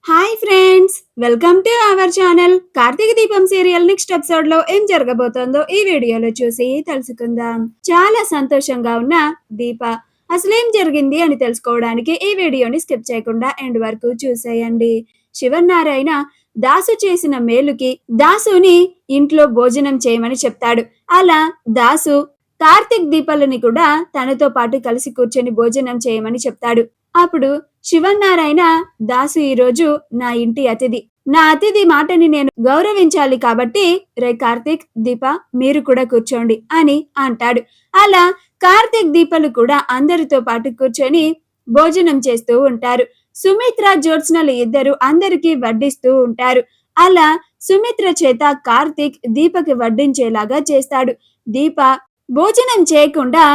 Hi friends, welcome to our channel. Karthika Deepam serial next episode లో ఏం జరగబోతోందో ఈ వీడియోలో చూసి తెలుసుకుందాం. చాలా సంతోషంగా ఉన్న దీప అసలేం జరిగింది అని తెలుసుకోవడానికి ఈ వీడియోని స్కిప్ చేయకుండా ఎండ్ వరకు చూసేయండి. శివనారాయణ దాసు చేసిన మేలుకి దాసుని ఇంట్లో భోజనం చేయమని చెప్తాడు. అలా దాసు కార్తీక్ దీపాలని కూడా తనతో పాటు కలిసి కూర్చొని భోజనం చేయమని చెప్తాడు. అప్పుడు శివనారాయణ, దాసు ఈరోజు నా ఇంటి అతిథి, నా అతిథి మాటని నేను గౌరవించాలి కాబట్టి రే కార్తీక్, దీప మీరు కూడా కూర్చోండి అని అంటాడు. అలా కార్తీక్ దీపలు కూడా అందరితో పాటు కూర్చొని భోజనం చేస్తూ ఉంటారు. సుమిత్ర జ్యోత్స్నలు ఇద్దరు అందరికీ వడ్డిస్తూ ఉంటారు. అలా సుమిత్ర చేత కార్తీక్ దీపకి వడ్డించేలాగా చేస్తాడు. దీప భోజనం చేయకుండా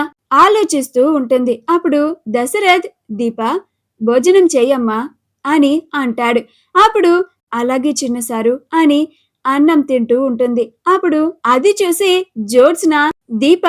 ఆలోచిస్తూ ఉంటుంది. అప్పుడు దశరథ్, దీప భోజనం చెయ్యమ్మా అని అంటాడు. అప్పుడు అలాగే చిన్నసారు అని అన్నం తింటూ ఉంటుంది. అప్పుడు అది చూసి జ్యోత్స్న, దీప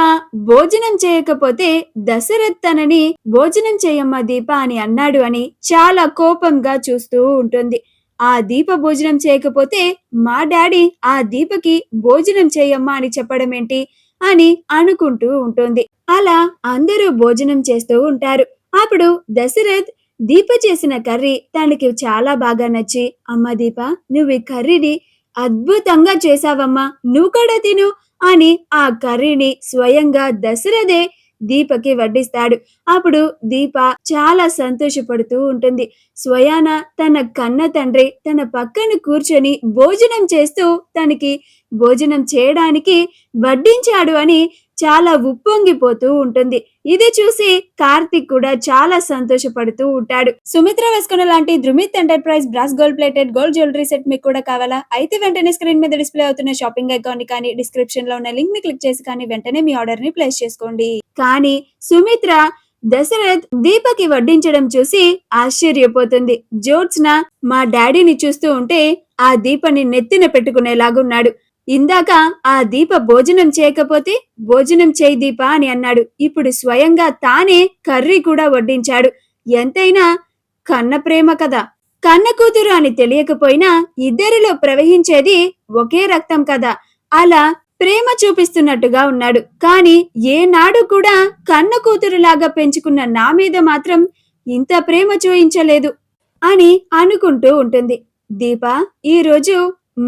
భోజనం చేయకపోతే దశరథ్ తనని భోజనం చేయమ్మా దీప అని అన్నాడు అని చాలా కోపంగా చూస్తూ ఉంటుంది. ఆ దీప భోజనం చేయకపోతే మా డాడీ ఆ దీపకి భోజనం చేయమ్మా అని చెప్పడం ఏంటి అని అనుకుంటూ ఉంటుంది. అలా అందరూ భోజనం చేస్తూ ఉంటారు. అప్పుడు దశరథ్ దీప చేసిన కర్రీ తనకి చాలా బాగా నచ్చి, అమ్మ దీప, నువ్వు ఈ కర్రీని అద్భుతంగా చేసావమ్మా, నువ్వు కూడా తిను అని ఆ కర్రీని స్వయంగా దశరథే దీపకి వడ్డిస్తాడు. అప్పుడు దీప చాలా సంతోషపడుతూ ఉంటుంది. స్వయాన తన కన్న తండ్రి తన పక్కన కూర్చొని భోజనం చేస్తూ తనకి భోజనం చేయడానికి వడ్డించాడు అని చాలా ఉప్పొంగిపోతూ ఉంటుంది. ఇది చూసి కార్తిక్ కూడా చాలా సంతోషపడుతూ ఉంటాడు. సుమిత్ర వేసుకున్న లాంటి Dhrumit enterprise brass gold plated gold jewellery set మీకు కూడా కావాలా? అయితే వెంటనే స్క్రీన్ మీద డిస్ప్లే అవుతున్న షాపింగ్ ఐకాన్ ని కానీ డిస్క్రిప్షన్ లో ఉన్న లింక్ ని క్లిక్ చేసి కానీ వెంటనే మీ ఆర్డర్ ని ప్లేస్ చేసుకోండి. కానీ సుమిత్ర దశరథ్ దీపకి వడ్డించడం చూసి ఆశ్చర్యపోతుంది. జ్యోత్స్న మా డాడీని చూస్తూ ఉంటే ఆ దీపని నెత్తిన పెట్టుకునేలాగున్నాడు. ఇందాక ఆ దీప భోజనం చేయకపోతే భోజనం చేయి దీప అని అన్నాడు. ఇప్పుడు స్వయంగా తానే కర్రీ కూడా వడ్డించాడు. ఎంతైనా కన్న ప్రేమ కదా. కన్న కూతురు అని తెలియకపోయినా ఇద్దరిలో ప్రవహించేది ఒకే రక్తం కదా. అలా ప్రేమ చూపిస్తున్నట్టుగా ఉన్నాడు. కానీ ఏనాడు కూడా కన్న కూతురులాగా పెంచుకున్న నా మీద మాత్రం ఇంత ప్రేమ చూయించలేదు అని అనుకుంటూ ఉంటుంది. దీప, ఈరోజు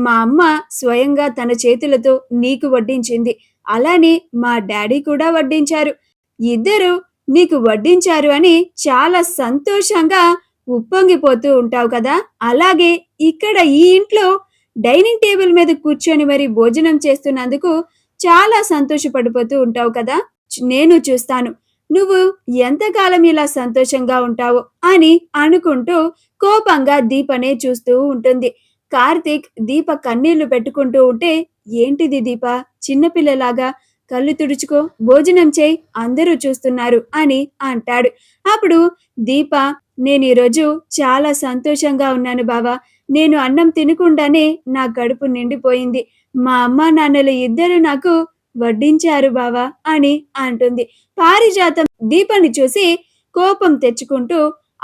మా అమ్మ స్వయంగా తన చేతులతో నీకు వడ్డించింది. అలానే మా డాడీ కూడా వడ్డించారు. ఇద్దరు నీకు వడ్డించారు అని చాలా సంతోషంగా ఉప్పొంగిపోతూ ఉంటావు కదా. అలాగే ఇక్కడ ఈ ఇంట్లో డైనింగ్ టేబుల్ మీద కూర్చొని మరి భోజనం చేస్తున్నందుకు చాలా సంతోషపడిపోతూ ఉంటావు కదా. నేను చూస్తాను నువ్వు ఎంతకాలం ఇలా సంతోషంగా ఉంటావు అని అనుకుంటూ కోపంగా దీపనే చూస్తూ ఉంటుంది. కార్తీక్ దీప కన్నీళ్లు పెట్టుకుంటూ ఉంటే, ఏంటిది దీప, చిన్నపిల్లలాగా కళ్ళు తుడుచుకో, భోజనం చేయి, అందరూ చూస్తున్నారు అని అంటాడు. అప్పుడు దీప, నేను ఈరోజు చాలా సంతోషంగా ఉన్నాను బావా. నేను అన్నం తినకుండానే నా కడుపు నిండిపోయింది. మా అమ్మ నాన్నలు ఇద్దరు నాకు వడ్డించారు బావా అని అంటుంది. పారిజాతం దీపని చూసి కోపం తెచ్చుకుంటూ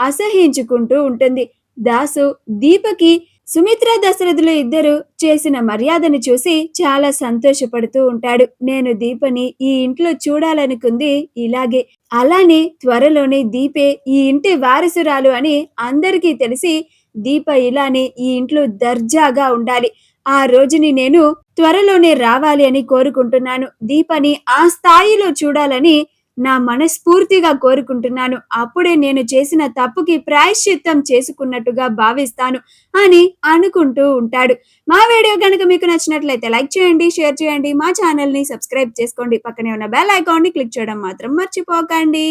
అసహించుకుంటూ ఉంటుంది. దాసు దీపకి సుమిత్ర దశరథులు ఇద్దరు చేసిన మర్యాదను చూసి చాలా సంతోషపడుతూ ఉంటాడు. నేను దీపని ఈ ఇంట్లో చూడాలనుకుంది ఇలాగే. అలానే త్వరలోనే దీపే ఈ ఇంటి వారసురాలు అని అందరికీ తెలిసి దీప ఇలానే ఈ ఇంట్లో దర్జాగా ఉండాలి. ఆ రోజుని నేను త్వరలోనే రావాలి అని కోరుకుంటున్నాను. దీపని ఆ స్థాయిలో చూడాలని నా మనస్ఫూర్తిగా కోరుకుంటున్నాను. అప్పుడే నేను చేసిన తప్పుకి ప్రాయశ్చిత్తం చేసుకున్నట్టుగా భావిస్తాను అని అనుకుంటూ ఉంటాడు. మా వీడియో కనుక మీకు నచ్చినట్లయితే లైక్ చేయండి, షేర్ చేయండి, మా ఛానల్ ని సబ్స్క్రైబ్ చేసుకోండి. పక్కనే ఉన్న బెల్ ఐకాన్ ని క్లిక్ చేయడం మాత్రం మర్చిపోకండి.